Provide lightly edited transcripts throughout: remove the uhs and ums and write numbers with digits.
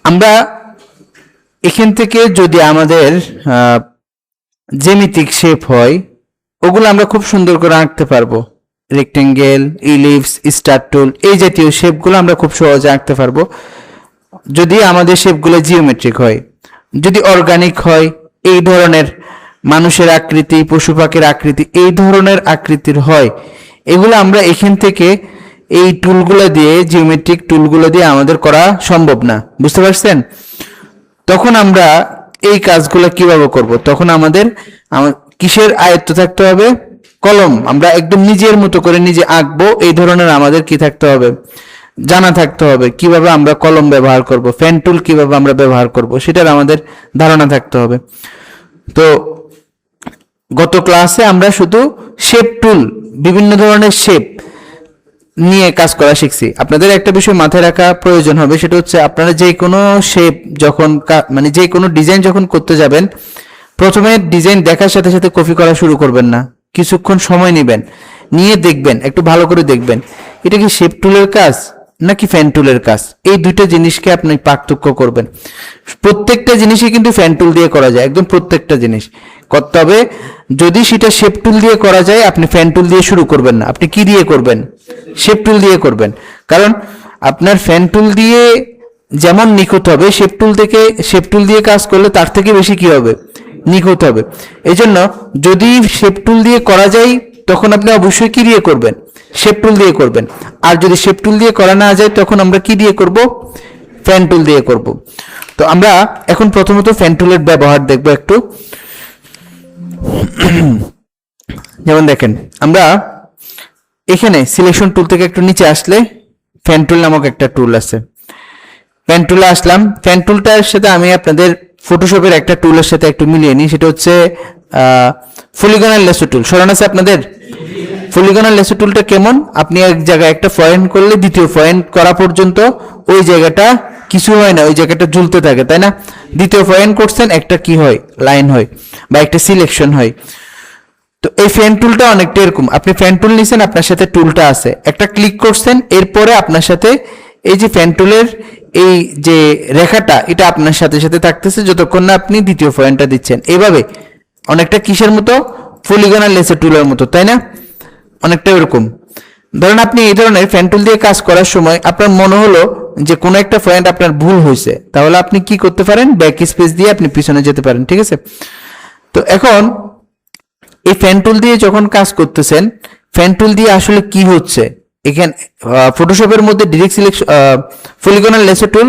আমরা এখান থেকে যদি আমাদের জ্যামিতিক শেপ হয় ওগুলো আমরা খুব সুন্দর করে আঁকতে পারবো। রেক্টেঙ্গেল, ইলিপস, স্টার টুল, এই জাতীয় শেপগুলো আমরা খুব সহজে আঁকতে পারবো যদি আমাদের শেপগুলো জিওমেট্রিক হয়। যদি অর্গানিক হয়, এই ধরনের মানুষের আকৃতি, পশু পাখির আকৃতি, এই ধরনের আকৃতির হয়, এগুলো আমরা এখান থেকে এই টুলগুলো দিয়ে, জিওমেট্রিক টুলগুলো দিয়ে আমাদের করা সম্ভব না। বুঝতে পারছেন? তখন আমরা এই কাজগুলো কিভাবে করব? তখন আমাদের কিসের আয়ত্ত থাকতে হবে? কলম। আমরা একদম নিজের মতো করে নিজে আঁকবো, এই ধরনের আমাদের কি থাকতে হবে? জানা থাকতে হবে। কিভাবে আমরা কলম ব্যবহার করব, পেন টুল কিভাবে আমরা ব্যবহার করব, সেটার আমাদের ধারণা থাকতে হবে। তো গত ক্লাসে আমরা শুধু শেপ টুল, বিভিন্ন ধরনের শেপ নিয়ে কাজ করা শিখছি। আপনাদের একটা বিষয় মাথায় রাখা প্রয়োজন হবে, সেটা হচ্ছে আপনারা যে কোনো শেপ যখন মানে যে কোনো ডিজাইন যখন করতে যাবেন, প্রথমে ডিজাইন দেখার সাথে সাথে কপি করা শুরু করবেন না। কিছুক্ষণ সময় নেবেন, নিয়ে দেখবেন, একটু ভালো করে দেখবেন এটা কি শেপ টুলের কাজ নাকি ফ্যান টুলের কাজ। এই দুইটা জিনিসকে আপনি পার্থক্য করবেন। প্রত্যেকটা জিনিসই কিন্তু ফ্যান টুল দিয়ে করা যায়, একদম প্রত্যেকটা জিনিস করতে হবে। যদি সেটা শেপ টুল দিয়ে করা যায়, আপনি ফ্যান টুল দিয়ে শুরু করবেন না, আপনি কি দিয়ে করবেন? শেপ টুল দিয়ে করবেন। কারণ আপনার ফ্যান টুল দিয়ে যেমন নিখুঁত হবে, শেপ টুল দিয়ে কাজ করলে তার থেকে বেশি কি হবে? নিখুঁত হবে। এই জন্য যদি শেপ টুল দিয়ে করা যায়, তখন আপনি অবশ্যই কি দিয়ে করবেন? শেপ টুল দিয়ে করবেন। আর যদি শেপ টুল দিয়ে করা না যায়, তখন আমরা কি দিয়ে করব? ফ্যান টুল দিয়ে করব। তো আমরা এখন প্রথমত ফ্যান টুলের ব্যবহার দেখব একটু। যেমন দেখেন, আমরা এখানে সিলেকশন টুল থেকে একটু নিচে আসলে ফ্যান টুল নামক একটা টুল আছে। ফ্যান টুলে আসলাম। ফ্যান টুলটার সাথে আমি আপনাদের ফটোশপের একটা টুলের সাথে একটু মিলিয়ে নিই, সেটা হচ্ছে পলিগনাল লেসো টুল। স্মরণ আছে আপনাদের? পলিগনাল লেসো টুলটা কেমন? আপনি এক জায়গায় একটা পয়েন্ট করলে দ্বিতীয় পয়েন্ট করা পর্যন্ত ওই জায়গাটা কিছু হয় না, ওই জায়গাটা ঝুলতে থাকে, তাই না? দ্বিতীয় পয়েন্ট করছেন, একটা কি হয়? লাইন হয় বা একটা সিলেকশন হয়। তো এই ফ্যান টুলটা অনেকটা এরকম। আপনি ফ্যান টুল নিছেন, আপনার সাথে টুলটা আছে, একটা ক্লিক করছেন, এরপরে আপনার সাথে এই যে ফ্যান টুলের এই যে রেখাটা, এটা আপনার সাথে সাথে থাকতেছে যতক্ষণ না আপনি দ্বিতীয় পয়েন্টটা দিচ্ছেন। এইভাবে অনেকটা কিসের মতো? পলিগনাল লেসো টুলের মতো, তাই না? অনেকটা এরকম। ধরেন আপনি এই ধরনের ফ্যান টুল দিয়ে কাজ করার সময় আপনার মনে হলো যে কোনো একটা পয়েন্ট আপনার ভুল হয়েছে, তাহলে আপনি কি করতে পারেন? ব্যাক স্পেস দিয়ে আপনি পিছনে যেতে পারেন, ঠিক আছে? তো এখন এই ফ্যান টুল দিয়ে যখন কাজ করতেছেন, ফ্যান টুল দিয়ে আসলে কি হচ্ছে? এখানে ফটোশপের মধ্যে ডিরেক্ট সিলেকশন, পলিগনাল লেসো টুল,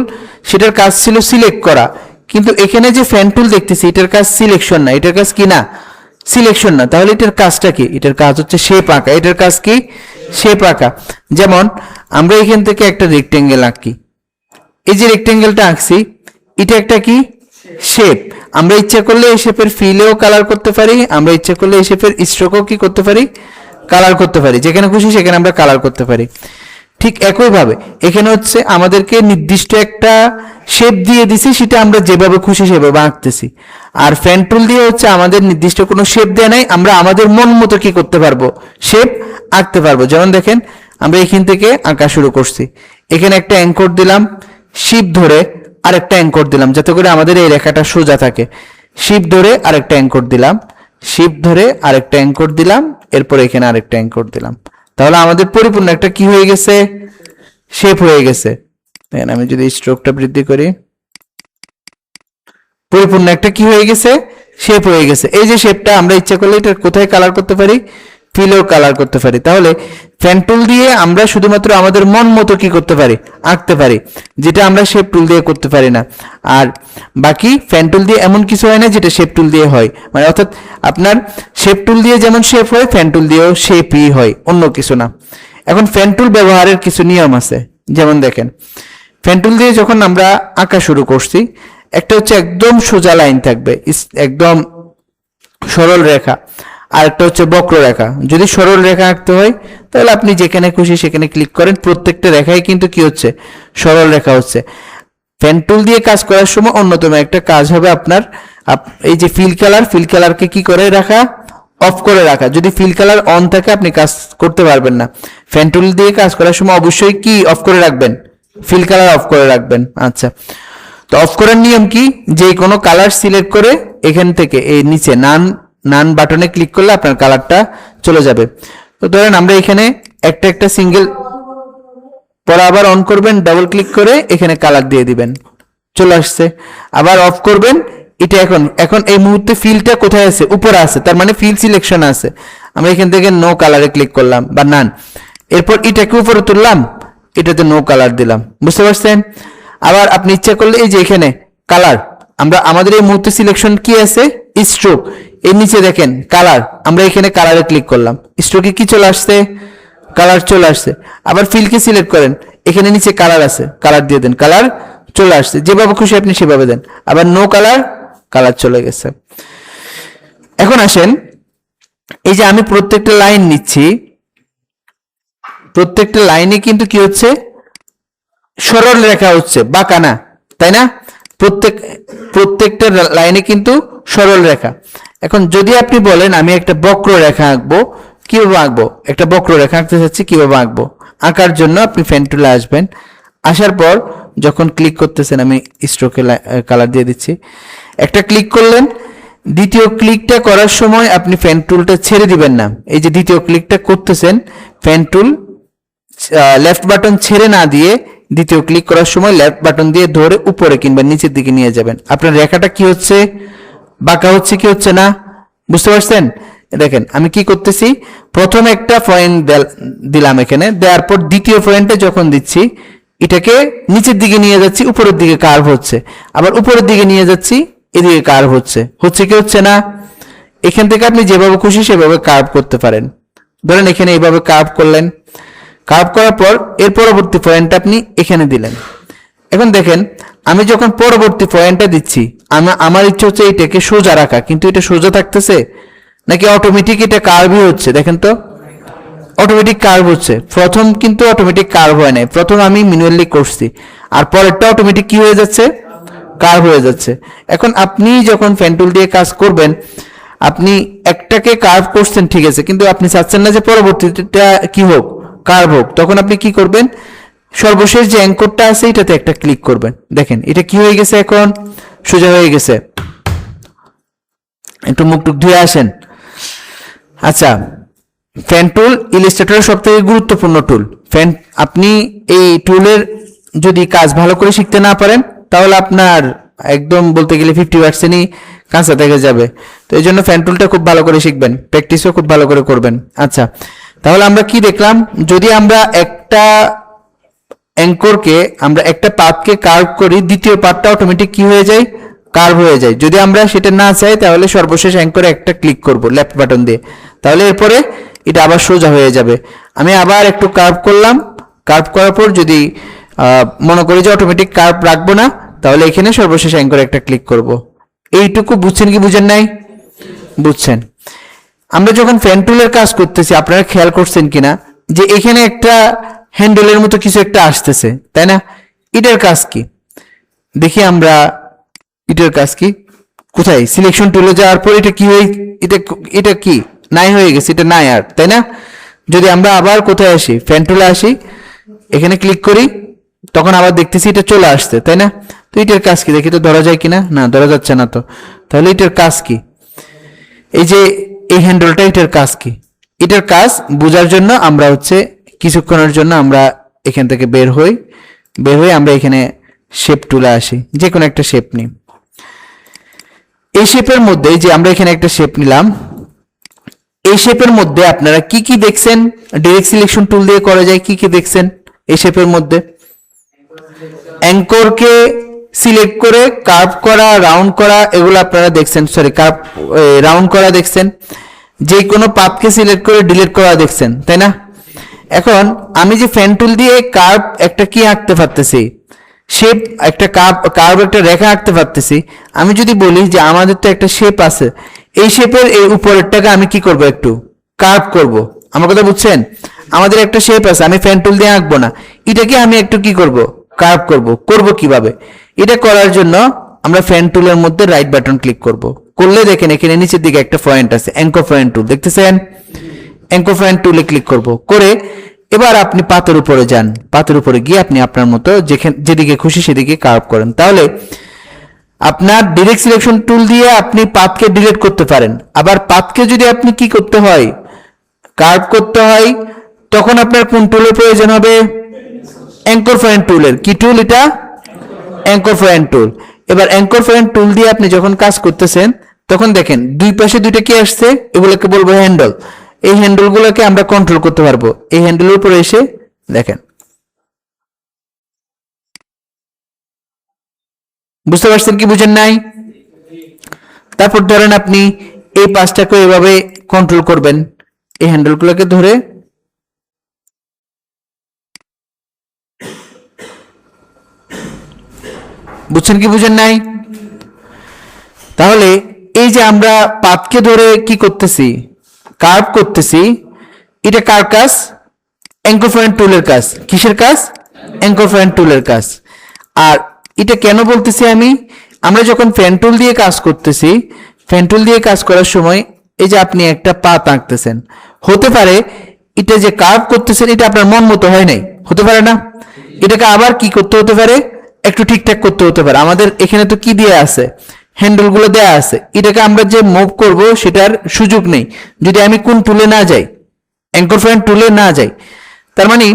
সেটার কাজ ছিল সিলেক্ট করা। কিন্তু এখানে যে ফ্যান টুল দেখতেছি, এটার কাজ সিলেকশন না, এটার কাজ কি না? সিলেকশন না। তাহলে এটার কাজটা কি? এটার কাজ হচ্ছে শেপ আঁকা। এটার কাজ কি? শেপ আঁকা। যেমন আমরা এখান থেকে একটা রেক্টেঙ্গেল আঁকি, এই যে রেক্টেঙ্গেলটা আঁকছি, এটা একটা কি? শেপ। আমরা ইচ্ছা করলে এই শেপের ফিলেও কালার করতে পারি, আমরা ইচ্ছা করলে এই শেপের স্ট্রোকও কি করতে পারি? কালার করতে পারি। যেখানে খুশি সেখানে আমরা কালার করতে পারি। ঠিক একইভাবে এখানে হচ্ছে আমাদেরকে নির্দিষ্ট একটা শেপ দিয়ে দিছি, সেটা আমরা যেভাবে খুশি সেভাবে আঁকতেছি। আর ফ্যান টুল দিয়ে হচ্ছে আমাদের নির্দিষ্ট কোনো শেপ দেয়া নাই, আমরা আমাদের মন মতো কি করতে পারবো? শেপ আঁকতে পারবো। যেমন দেখেন, আমরা এখান থেকে আঁকা শুরু করছি, এখানে একটা অ্যাঙ্কর দিলাম, শিপ ধরে আরেকটা অ্যাঙ্কর দিলাম, যাতে করে আমাদের এই রেখাটা সোজা থাকে। শিপ ধরে আরেকটা অ্যাঙ্কর দিলাম, শিপ ধরে আরেকটা অ্যাঙ্কর দিলাম, এরপর এখানে আরেকটা অ্যাঙ্কর দিলাম। তাহলে আমাদের পরিপূর্ণ একটা কি হয়ে গেছে? শেপ হয়ে গেছে। দেখেন, আমি যদি স্ট্রোকটা বৃদ্ধি করি, পরিপূর্ণ একটা কি হয়ে গেছে? শেপ হয়ে গেছে। এই যে শেপটা, আমরা ইচ্ছা করলে এটা কোথায় কালার করতে পারি? ফিলেও কালার করতে পারি। তাহলে ফ্যান টুল দিয়ে আমরা শুধুমাত্র আমাদের মন মতো কি করতে পারি? আঁকতে পারি, যেটা আমরা শেপ টুল দিয়ে করতে পারি না। আর বাকি ফ্যান টুল দিয়ে এমন কিছু হয় না যেটা শেপ টুল দিয়ে হয়। মানে অর্থাৎ আপনার শেপ টুল দিয়ে যেমন শেপ হয়, ফ্যান টুল দিয়েও শেপই হয়, অন্য কিছু না। এখন ফ্যান টুল ব্যবহারের কিছু নিয়ম আছে। যেমন দেখেন, ফ্যান টুল দিয়ে যখন আমরা আঁকা শুরু করছি, একটা হচ্ছে একদম সোজা লাইন থাকবে, একদম সরল রেখা, আর একটা হচ্ছে বক্ররেখা। যদি সরল রেখা আঁকতে হয়, তাহলে আপনি যেখানে খুশি সেখানে ক্লিক করেন, প্রত্যেকটা রেখায় কিন্তু কি হচ্ছে? সরল রেখা হচ্ছে। ফ্যান টুল দিয়ে কাজ করার সময় অন্যতম একটা কাজ হবে আপনার এই যে ফিল কালারকে কি করে রাখা? অফ করে রাখা। যদি ফিল কালার অন থাকে, আপনি কাজ করতে পারবেন না। ফ্যান টুল দিয়ে কাজ করার সময় অবশ্যই কি অফ করে রাখবেন? ফিল কালার অফ করে রাখবেন। আচ্ছা, তো অফ করার নিয়ম কি, যে কোনো কালার সিলেক্ট করে এখান থেকে এই নিচে নান বাটনে ক্লিক করলে আপনার কালারটা চলে যাবে। তো ধরেন আমরা এখানে একটা সিঙ্গেল, পরে আবার অন করবেন, ডাবল ক্লিক করে এখানে কালার দিয়ে দিবেন, চলে আসছে। আবার অফ করবেন, এটা এখন এই মুহূর্তে ফিলটা কোথায় আছে, উপরে আছে, তার মানে ফিল সিলেকশন আছে। আমরা এখান থেকে নো কালারে ক্লিক করলাম বা নান, এরপর এটাকে উপরে তুললাম, এটাতে নো কালার দিলাম, বুঝতে পারছেন। আবার আপনি ইচ্ছা করলে এই যে এখানে কালার, আমাদের এই মুহূর্তে সিলেকশন কি আছে, স্ট্রোক, এর নিচে দেখেন কালার, আমরা এখানে কালারে ক্লিক করলাম, স্ট্রোকে কি চলে আসছে, কালার চলে আসছে। আবার ফিলকে সিলেক্ট করেন, এখানে নিচে কালার আছে, কালার দিয়ে দেন, কালার চলে আসছে, যেভাবে খুশি আপনি সেভাবে দেন। আবার নো কালার, কালার চলে গেছে। এখন আসেন, এই যে আমি প্রত্যেকটা লাইন নিচ্ছি, প্রত্যেকটা লাইনে কিন্তু কি হচ্ছে, সরল রেখা হচ্ছে, বাঁকা না, তাই না? প্রত্যেকটা লাইনে কিন্তু সরল রেখা। এখন যদি আপনি বলেন আমি একটা বক্র রেখা আঁকবো, কিভাবে আঁকবো, একটা বক্র রেখা আঁকতে চাচ্ছি, কিভাবে আঁকবো? আঁকার জন্য আপনি পেন টুলে আসবেন, আসার পর যখন ক্লিক করতেছেন, আমি স্ট্রোকে কালার দিয়ে দিচ্ছি, একটা ক্লিক করলেন, দ্বিতীয় ক্লিকটা করার সময় আপনি পেন টুলটা ছেড়ে দিবেন না। এই যে দ্বিতীয় ক্লিকটা করতেছেন, পেন টুল লেফট বাটন ছেড়ে না দিয়ে দ্বিতীয় ক্লিক করার সময় লেফট বাটন দিয়ে ধরে উপরে কিংবা নিচের দিকে নিয়ে যাবেন। আপনার রেখাটা কি হচ্ছে, বাঁকা হচ্ছে কি হচ্ছে না, বুঝতে পারছেন? দেখেন আমি কি করতেছি, প্রথম একটা পয়েন্ট দিলাম এখানে, দেওয়ার পর দ্বিতীয় পয়েন্টে যখন দিচ্ছি, এটাকে নিচের দিকে নিয়ে যাচ্ছি, উপরের দিকে কার্ভ হচ্ছে, আবার উপরের দিকে নিয়ে যাচ্ছি, এদিকে কার্ভ হচ্ছে, হচ্ছে কি হচ্ছে না? এখান থেকে আপনি যেভাবে খুশি সেভাবে কার্ভ করতে পারেন। ধরেন এখানে এইভাবে কার্ভ করলেন, কার্ভ করার পর এর পরবর্তী পয়েন্টটা আপনি এখানে দিলেন। এখন দেখেন আমি যখন পরবর্তী পয়েন্টটা দিচ্ছি, আমার ইচ্ছে হচ্ছে এটাকে সোজা রাখা, কিন্তু এটা সোজা থাকতেছে নাকি অটোমেটিক এটা কার্ভই হচ্ছে, দেখেন তো, অটোমেটিক কার্ভ হচ্ছে। প্রথম কিন্তু অটোমেটিক কার্ভ হয় নাই, প্রথম আমি ম্যানুয়ালি করছি, আর পরেরটা অটোমেটিক কি হয়ে যাচ্ছে, কার্ভ হয়ে যাচ্ছে। এখন আপনি যখন পেন টুল দিয়ে কাজ করবেন, আপনি একটাকে কার্ভ করছেন ঠিক আছে, কিন্তু আপনি চাচ্ছেন না যে পরবর্তীটা কি হোক, কার্ভ হোক, তখন আপনি কি করবেন, সর্বশেষ যে অ্যাঙ্করটা আছে এটাতে একটা ক্লিক করবেন। দেখেন এটা কি হয়ে গেছে, এখন সোজা হয়ে গেছে। একটু মুখটুক ধুয়ে আসেন। আচ্ছা, পেন টুল ইলাস্ট্রেটরের সব থেকে গুরুত্বপূর্ণ টুল। আপনি এই টুলের যদি কাজ ভালো করে শিখতে না পারেন, তাহলে আপনার একদম বলতে গেলে 50%ই কাঁচা থেকে যাবে। তো এই জন্য পেন টুলটা খুব ভালো করে শিখবেন, প্র্যাকটিসও খুব ভালো করে করবেন। আচ্ছা, তাহলে আমরা কি দেখলাম, যদি আমরা একটা অ্যাঙ্করকে, আমরা একটা পাথকে কার্ভ করি, দ্বিতীয় পাথটা অটোমেটিক কি হয়ে যায়, কার্ভ হয়ে যায়। যদি আমরা সেটা না চাই, তাহলে সর্বশেষ অ্যাঙ্করে একটা ক্লিক করব লেফট বাটন দিয়ে, তাহলে এরপরে এটা আবার সোজা হয়ে যাবে। আমি আবার একটু কার্ভ করলাম, কার্ভ করার পর যদি মনে করি যে অটোমেটিক কার্ভ রাখবো না, তাহলে এখানে সর্বশেষ অ্যাঙ্করে একটা ক্লিক করব। এইটুকু বুঝছেন কি বুঝেন নাই? বুঝছেন। আমরা যখন পেন টুলের কাজ করতেছি, আপনারা খেয়াল করছেন কিনা যে এখানে একটা হ্যান্ডেলের মতো কিছু একটা আসতেছে, তাই না? এটার কাজ কি দেখি আমরা, এটার কাজ কি, কোথায়, সিলেকশন টুলে যাওয়ার পর এটা কি হয়ে, এটা কি নাই হয়ে গেছে, এটা নাই আর, তাই না? যদি আমরা আবার কোথায় আসি, পেন টুলে আসি, এখানে ক্লিক করি, তখন আবার দেখতেছি এটা চলে আসছে, তাই না? তো এটার কাজ কি দেখি তো, ধরা যায় কিনা, না ধরা যাচ্ছে না। তো তাহলে এটার কাজ কি, এই যে এই হ্যান্ডেলটা, এটার কাজ কি? এটার কাজ বোঝার জন্য আমরা হচ্ছে কিছুক্ষণের জন্য আমরা এখান থেকে বের হই, আমরা এখানে শেপ টুলে আসি, যে কোনো একটা শেপ নিই। এই শেপের মধ্যে যে আমরা এখানে একটা শেপ নিলাম, এই শেপের মধ্যে আপনারা কি কি দেখছেন, ডাইরেক্ট সিলেকশন টুল দিয়ে করা যায়, কি কি দেখছেন এই শেপের মধ্যে? অ্যাঙ্করকে সিলেক্ট করে কার্ভ করা, রাউন্ড করা, এগুলো আপনারা দেখছেন, সরি কার্ভ রাউন্ড করা দেখছেন, যে কোনো পাথকে সিলেক্ট করে ডিলিট করা দেখছেন, তাই না? এখন আমি যে পেন টুল দিয়ে কার্ভ একটা কি আঁকতে পারতেছি, শেপ একটা কার্ভ একটা রেখা আঁকতে পারতেছি। আমি যদি বলি যে আমাদের তো একটা শেপ আছে, এই শেপের এই উপরেরটাকে আমি কি করব, একটু কার্ভ করব। আমার কথা বুঝছেন? আমাদের একটা শেপ আছে, আমি পেন টুল দিয়ে আঁকবো না, এটাকে আমি একটু কি করব, কার্ভ করব কিভাবে? এটা করার জন্য আমরা পেন টুলের মধ্যে রাইট বাটন ক্লিক করব, করলে দেখেন এখানে নিচের দিকে একটা পয়েন্ট আছে, অ্যাঙ্কর পয়েন্ট টুল, দেখতেছেন? অ্যাঙ্কর পয়েন্ট টুলে ক্লিক করব, করে এবার আপনি পাতের উপরে যান, পাতের উপরে গিয়ে আপনি আপনার মতো যেদিকে খুশি সেদিকে কার্ভ করেন। তাহলে আপনার ডিরেক্ট সিলেকশন টুল দিয়ে আপনি পাথকে ডিলিট করতে পারেন। আবার পাথকে যদি আপনি কি করতে হয়, কার্ভ করতে হয়, তখন আপনার কোন টুলের প্রয়োজন হবে? অ্যাঙ্কর পয়েন্ট টুলের। কি টুল এটা? Anchor point tool. এবার অ্যাঙ্কর পয়েন্ট টুল দিয়ে আপনি যখন কাজ করতেছেন তখন দেখেন দুই পাশে দুইটা কি আসছে, এগুলোকে বলবো হ্যান্ডেল। এই হ্যান্ডেলগুলোকে আমরা কন্ট্রোল করতে পারবো। এই হ্যান্ডেলের উপরে এসে দেখেন, বুঝতে পারছেন কি বুঝেন নাই? তারপর ধরেন আপনি এই পাঁচটাকে এভাবে কন্ট্রোল করবেন, এই হ্যান্ডেলগুলোকে ধরে। বুঝছেন কি বুঝেন নাই? তাহলে এই যে আমরা পাথকে ধরে কি করতেছি, কার্ভ করতেছি, এটা কার কাজ? অ্যাঙ্কর পয়েন্ট টুলের কাজ। কিসের কাজ? অ্যাঙ্কর পয়েন্ট টুলের কাজ। আর এটা কেন বলতেছি আমি, আমরা যখন ফ্যান টুল দিয়ে কাজ করতেছি, ফ্যান টুল দিয়ে কাজ করার সময় এই যে আপনি একটা পাত আঁকতেছেন, হতে পারে এটা যে কার্ভ করতেছেন এটা আপনার মন মতো হয় নাই, হতে পারে না? এটাকে আবার কি করতে হতে পারে, একটু ঠিকঠাক করতে হতে পারে। আমাদের এখানে তো কি দিয়ে আছে, হ্যান্ডেল গুলো দেয়া আছে, এটাকে আমরা যে মুভ করব সেটার সুযোগ নেই যদি আমি কোন টুলে না যাই, অ্যাঙ্কর পয়েন্ট টুলে না যাই। তার মানে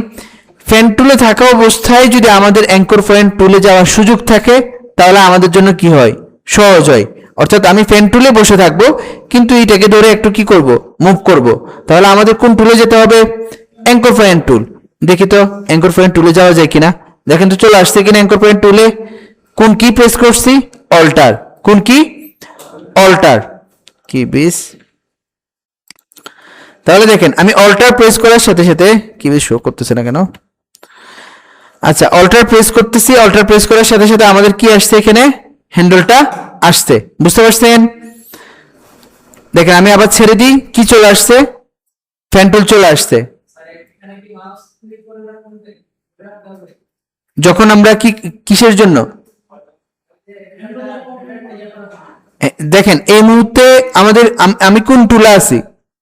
ফ্যান টুলে থাকা অবস্থায় যদি আমাদের অ্যাঙ্কর পয়েন্ট টুলে যাওয়ার সুযোগ থাকে তাহলে আমাদের জন্য কি হয়, সহজ হয়। অর্থাৎ আমি ফ্যান টুলে বসে থাকবো কিন্তু এটাকে ধরে একটু কি করব, মুভ করব। তাহলে আমাদের কোন টুলে যেতে হবে? Anchor point tool. দেখি তো অ্যাঙ্কর পয়েন্ট টুলে যাওয়া যায় কিনা, দেখেন তো চলে আসছে কিনা অ্যাঙ্কর পয়েন্ট টুলে। কোন কি প্রেস করছি? অল্টার। কোন কি? অল্টার। কি বিস, তাহলে দেখেন আমি অল্টার প্রেস করার সাথে সাথে কি বিস শো করতেছে না কেন? আচ্ছা, অল্টার প্রেস করতেছি, অল্টার প্রেস করার সাথে সাথে আমাদের কি আসছে, এখানে হ্যান্ডেলটা আসছে। বুঝতে পারছেন? দেখেন আমি আবার ছেড়ে দিই, কি চলে আসছে? ফ্যান টুল চলে আসছে। যখন আমরা কি কিসের জন্য দেখেন এই মুহূর্তে আমাদের আমি কোন টুলে আছি?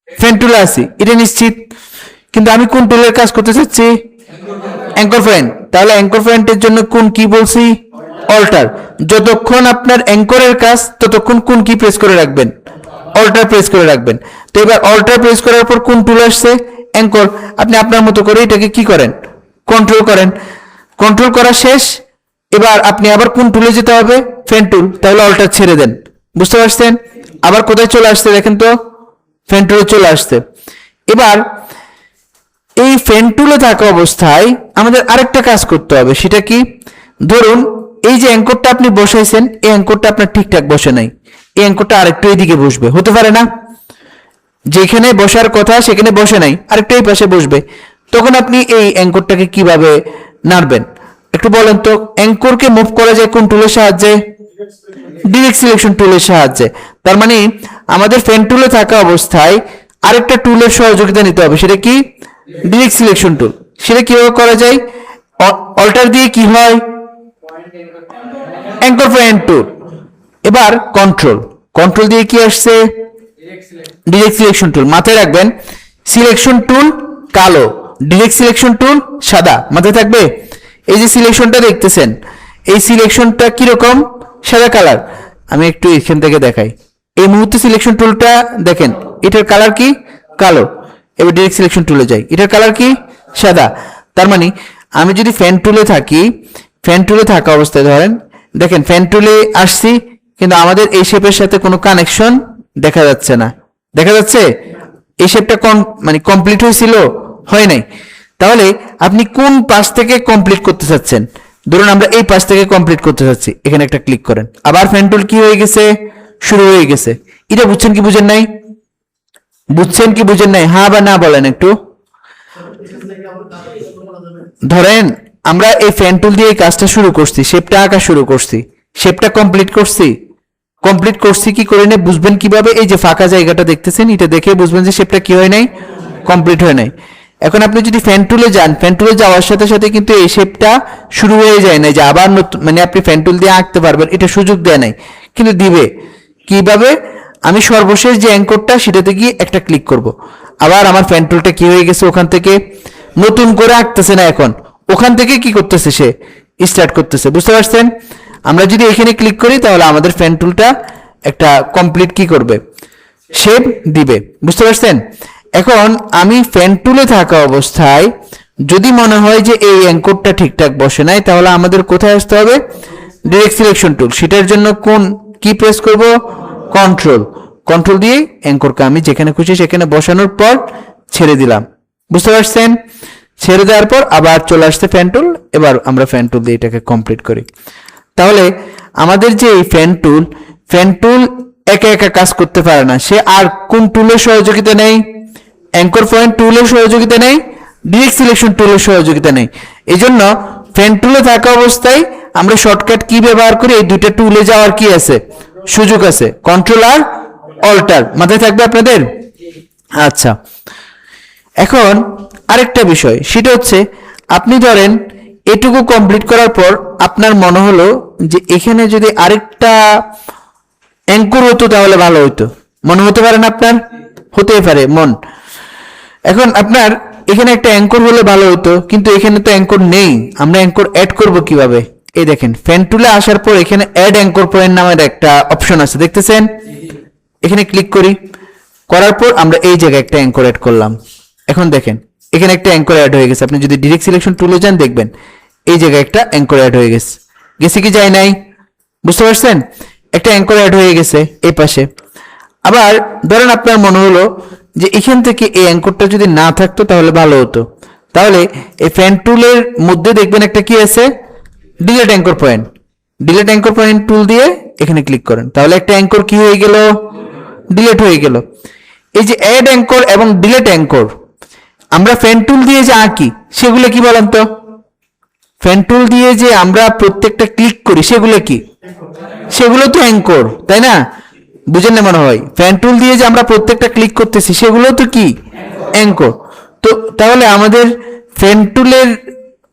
ফ্যান টুলে আছি, এটা নিশ্চিত। কিন্তু আমি কোন টুলের কাজ করতে চাচ্ছি? Anchor point. তাহলে অ্যাঙ্কর পয়েন্টের জন্য কোন কি বলছি? অল্টার। যতক্ষণ আপনার অ্যাঙ্করের কাজ ততক্ষণ কোন কি প্রেস করে রাখবেন? অল্টার প্রেস করে রাখবেন। তো এবার অল্টার প্রেস করার পর কোন টুল আসছে? অ্যাঙ্কর। আপনি আপনার মতো করে এটাকে কি করেন, কন্ট্রোল করেন। কন্ট্রোল করা শেষ, এবার আপনি আবার কোন টুলে যেতে হবে? ফ্যান টুল। তাহলে অল্টার ছেড়ে দেন। বুঝতে পারছেন? আবার কোথায় চলে আসছে দেখেন তো, ফ্যান টুলে চলে আসছে। এবার এই ফ্যান টুলে থাকা অবস্থায় আমাদের আরেকটা কাজ করতে হবে, সেটা কি? ধরুন এই যে অ্যাঙ্করটা আপনি বসাইছেন, এই অ্যাঙ্করটা আপনার ঠিকঠাক বসে নাই, এই অ্যাঙ্করটা আরেকটু এদিকে বসবে, হতে পারে না? যেখানে বসার কথা সেখানে বসে নাই, আরেকটু এই পাশে বসবে। তখন আপনি এই অ্যাঙ্করটাকে কিভাবে নাড়বেন একটু বলেন তো? অ্যাঙ্করকে মুভ করা যায় কোন টুলের সাহায্যে? ডিরেক্ট সিলেকশন টুলের সাহায্যে। তার মানে আমাদের ফ্যান টুলে থাকা অবস্থায় আরেকটা টুলের সহযোগিতা নিতে হবে, সেটা কি? Direct selection tool. সেটা কিভাবে করা যায়? অল্টার দিয়ে কি হয়? Anchor point tool. এবার কন্ট্রোল, কন্ট্রোল দিয়ে কি আসছে? Direct selection tool. মাথায় রাখবেন সিলেকশন টুল কালো, ডিরেক্ট সিলেকশন টুল সাদা, মাথায় থাকবে। এই যে সিলেকশনটা দেখতেছেন, এই সিলেকশনটা কিরকম? সাদা কালার। আমি একটু এখান থেকে দেখাই। এই মুহূর্তে সিলেকশন টুলটা দেখেন, এটার কালার কি? কালো। এবার ডিরেক্ট সিলেকশন টুলে যাই, এটার কালার কি? সাদা। তার মানে আমি যদি ফ্যান টুলে থাকি, ফ্যান টুলে থাকা অবস্থায় ধরেন দেখেন ফ্যান টুলে আসছি কিন্তু আমাদের এই শেপের সাথে কোনো কানেকশন দেখা যাচ্ছে না। দেখা যাচ্ছে এই শেপটা মানে কমপ্লিট হয়েছিল, হয় নাই। তাহলে আপনি কোন পাশ থেকে কমপ্লিট করতে চাচ্ছেন? ধরুন আমরা এই পাশ থেকে কমপ্লিট করতে চাচ্ছি, এখানে একটা ক্লিক করেন, আবার ফ্যান টুল কি হয়ে গেছে? শুরু হয়ে গেছে। এটা বুঝছেন কি বুঝেন নাই? বুঝছেন কি বুঝেন নাই? হ্যাঁ বা না বলেন একটু। ধরেন আমরা এই ফ্যান টুল দিয়ে এই কাজটা শুরু করছি, শেপটা আঁকা শুরু করছি, শেপটা কমপ্লিট করছি। কমপ্লিট করছি কি করে নেই বুঝবেন কিভাবে? এই যে ফাঁকা জায়গাটা দেখতেছেন, এটা দেখে বুঝবেন যে শেপটা কি হয় নাই, কমপ্লিট হয় নাই। এখন আপনি যদি ফ্যান টুলে যান, ফ্যান টুলে যাওয়ার সাথে সাথে কিন্তু এই শেপটা শুরু হয়ে যায় না, যে আবার নতুন মানে আপনি ফ্যান টুল দিয়ে আঁকতে পারবেন, এটা সুযোগ দেয় নাই। কিন্তু দিবে কিভাবে? আমি সর্বশেষ যে অ্যাঙ্করটা সেটাতে গিয়ে একটা ক্লিক করব, আবার আমার ফ্যান টুলটা কি হয়ে গেছে, ওখান থেকে নতুন করে আঁকতেছে না, এখন ওখান থেকে কি করতেছে, সে স্টার্ট করতেছে। বুঝতে পারছেন? আমরা যদি এখানে ক্লিক করি তাহলে আমাদের ফ্যান টুলটা একটা কমপ্লিট কি করবে, শেপ দিবে। বুঝতে পারছেন? এখন আমি ফ্যান টুলে থাকা অবস্থায় যদি মনে হয় যে এই অ্যাঙ্করটা ঠিকঠাক বসে নাই, তাহলে আমাদের কোথায় আসতে হবে, ডিরেক্ট সিলেকশন টুল। সেটার জন্য কোন কি প্রেস করব, কন্ট্রোল দিয়ে অ্যাঙ্করকে আমি যেখানে খুশি সেখানে বসানোর পর ছেড়ে দিলাম। বুঝতে পারছেন? ছেড়ে দেওয়ার পর আবার চলে আসছে ফ্যান টুল। এবার আমরা ফ্যান টুল দিয়ে এটাকে কমপ্লিট করি। তাহলে আমাদের যে এই ফ্যান টুল একা একা কাজ করতে পারে না, সে আর কোন টুলের সহযোগিতা নেই, অ্যাঙ্কর পয়েন্ট টুলের সহযোগিতা নেই, ডিরেক্ট সিলেকশন টুলের সহযোগিতা নেই। এই জন্য ফ্যান টুলে থাকা অবস্থায় আমরা শর্টকাট কি ব্যবহার করি, এই দুইটা টুলে যাওয়ার কি আছে, সুযোগ আছে, কন্ট্রোল আর অল্টার। মাথায় থাকবে আপনাদের? আচ্ছা, এখন আরেকটা বিষয়, সেটা হচ্ছে আপনি ধরেন এটুকু কমপ্লিট করার পর আপনার মনে হলো যে এখানে যদি আরেকটা অ্যাঙ্কর হতো তাহলে ভালো হতো, মনে হতে পারে না আপনার? হতেই পারে মন। এখন আপনার এখানে একটা অ্যাঙ্কর হলে ভালো হতো, কিন্তু এখানে তো অ্যাঙ্কর নেই, আমরা অ্যাঙ্কর অ্যাড করব কিভাবে? এই দেখেন, ফ্যান টুলে আসার পর এখানে অ্যাড অ্যাঙ্কর পয়েন্ট নামের একটা অপশন আছে, দেখতেছেন? এখানে ক্লিক করার পর আমরা এই জায়গায় একটা অ্যাঙ্কর অ্যাড করলাম। এখন দেখেন এখানে একটা অ্যাঙ্কর অ্যাড হয়ে গেছে। আপনি যদি ডিরেক্ট সিলেকশন টুলে যান দেখবেন এই জায়গায় একটা অ্যাঙ্কর অ্যাড হয়ে গেছে। গেছে কি যায় নাই? বুঝতে পারছেন? একটা অ্যাঙ্কর অ্যাড হয়ে গেছে এই পাশে। আবার ধরেন আপনার মনে হলো যে এখান থেকে এই অ্যাঙ্করটা যদি না থাকতো তাহলে ভালো হতো, তাহলে এই ফ্যান টুলের মধ্যে দেখবেন একটা কি আছে, delete anchor point. Delete anchor point tool দিয়ে এখানে ক্লিক করেন, তাহলে একটা অ্যাঙ্কর কি হয়ে গেল, ডিলিট হয়ে গেল। এই যে অ্যাড অ্যাঙ্কর এবং ডিলিট অ্যাঙ্কর আমরা ফ্যান টুল দিয়ে যে আঁকি সেগুলো কি বলেন তো? ফ্যান টুল দিয়ে যে আমরা প্রত্যেকটা ক্লিক করি সেগুলো কি, সেগুলো তো অ্যাঙ্কর, তাই না? বুঝেন না মনে হয়? ফ্যান টুল দিয়ে যে আমরা প্রত্যেকটা ক্লিক করতেছি সেগুলো তো কি, অ্যাঙ্কর। তো তাহলে আমাদের ফ্যান টুলের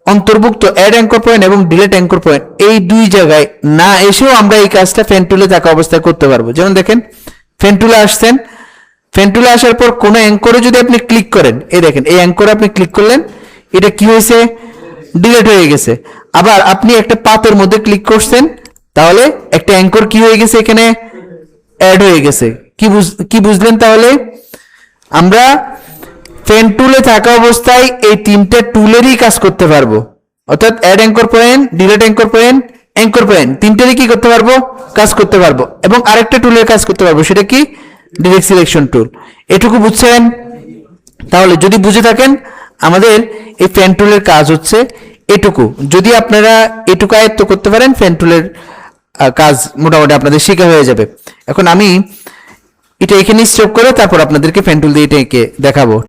অন্তর্ভুক্ত অ্যাড অ্যাঙ্কর পয়েন্ট এবং ডিলিট অ্যাঙ্কর পয়েন্ট এই দুই জায়গায় না এসেও আমরা এই কাজটা ফ্যান টুলে থাকা অবস্থায় করতে পারবো। যেমন দেখেন, ফ্যান টুলে আসছেন, ফ্যান টুলে আসার পর কোনো অ্যাঙ্করে যদি আপনি ক্লিক করেন, এই দেখেন এই অ্যাঙ্করে আপনি ক্লিক করলেন, এটা কি হয়েছে, ডিলিট হয়ে গেছে। আবার আপনি একটা পাতের মধ্যে ক্লিক করছেন, তাহলে একটা অ্যাঙ্কর কি হয়ে গেছে, এখানে অ্যাড হয়ে গেছে। কি বুঝলেন? তাহলে আমরা ফ্যান টুলে থাকা অবস্থায় এই তিনটা টুলেরই কাজ করতে পারবো, অর্থাৎ add anchor point, delete anchor point, anchor point, তিনটারই কি করতে পারবো, কাজ করতে পারবো। এবং আরেকটা টুলের কাজ করতে পারবো, সেটা কি, ডিরেক্ট সিলেকশন টুল। এটুকু বুঝছেন? তাহলে যদি বুঝে থাকেন আমাদের এই ফ্যান টুলের কাজ হচ্ছে এটুকু। যদি আপনারা এটুকু আয়ত্ত করতে পারেন, ফ্যান টুলের কাজ মোটামুটি আপনাদের শেখা হয়ে যাবে। এখন আমি এটা এখানে স্টপ করে তারপর আপনাদেরকে ফ্যান টুল দিয়ে এটাকে দেখাবো।